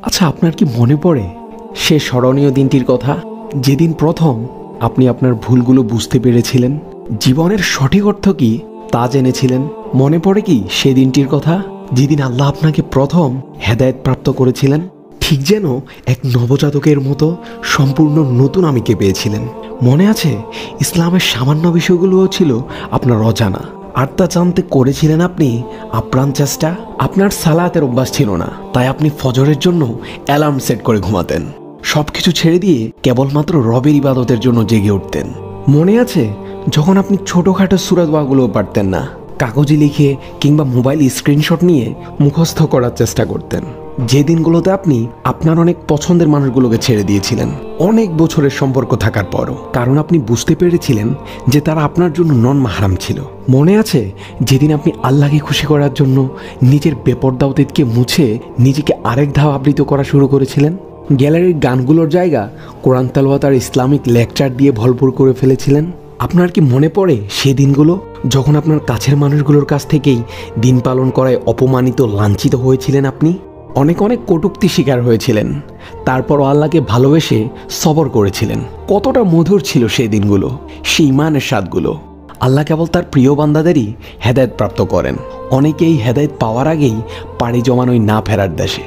আচ্ছা, আপনার কি মনে পড়ে সে স্মরণীয় দিনটির কথা, যেদিন প্রথম আপনি আপনার ভুলগুলো বুঝতে পেরেছিলেন, জীবনের সঠিক অর্থ কি তা জেনেছিলেন? মনে পড়ে কি সে দিনটির কথা, যেদিন আল্লাহ আপনাকে প্রথম হেদায়েত প্রাপ্ত করেছিলেন? ঠিক যেন এক নবজাতকের মতো সম্পূর্ণ নতুন আমিকে পেয়েছিলেন। মনে আছে, ইসলামের সামান্য বিষয়গুলোও ছিল আপনার অজানা, আর তা জানতে করেছিলেন আপনি আপ্রাণ চেষ্টা। আপনার সালাতের অভ্যাস ছিল না, তাই আপনি ফজরের জন্য অ্যালার্ম সেট করে ঘুমাতেন। সবকিছু ছেড়ে দিয়ে কেবলমাত্র রবের ইবাদতের জন্য জেগে উঠতেন। মনে আছে যখন আপনি ছোটোখাটো সূরা দোয়াগুলোও পারতেন না, কাগজে লিখে কিংবা মোবাইল স্ক্রিনশট নিয়ে মুখস্থ করার চেষ্টা করতেন? যে দিনগুলোতে আপনি আপনার অনেক পছন্দের মানুষগুলোকে ছেড়ে দিয়েছিলেন, অনেক বছরের সম্পর্ক থাকার পরও, কারণ আপনি বুঝতে পেরেছিলেন যে তারা আপনার জন্য নন মাহরাম ছিল। মনে আছে যেদিন আপনি আল্লাহকে খুশি করার জন্য নিজের বেপরদা অতীতকে মুছে নিজেকে আরেক ধাপ আবৃত করা শুরু করেছিলেন? গ্যালারির গানগুলোর জায়গা কোরআন তেলাওয়াত আর ইসলামিক লেকচার দিয়ে ভরপুর করে ফেলেছিলেন? আপনার কি মনে পড়ে সেই দিনগুলো যখন আপনার কাছের মানুষগুলোর কাছ থেকেই দিন পালন করায় অপমানিত, লাঞ্ছিত হয়েছিলেন? আপনি অনেক অনেক কটূক্তি শিকার হয়েছিলেন, তারপরও আল্লাহকে ভালোবেসে সবর করেছিলেন। কতটা মধুর ছিল সেই দিনগুলো, সেই ইমানের স্বাদগুলো। আল্লাহ কেবল তার প্রিয় বান্দাদেরই হেদায়েত প্রাপ্ত করেন। অনেকেই হেদায়েত পাওয়ার আগেই পাড়ি জমান ওই না ফেরার দেশে।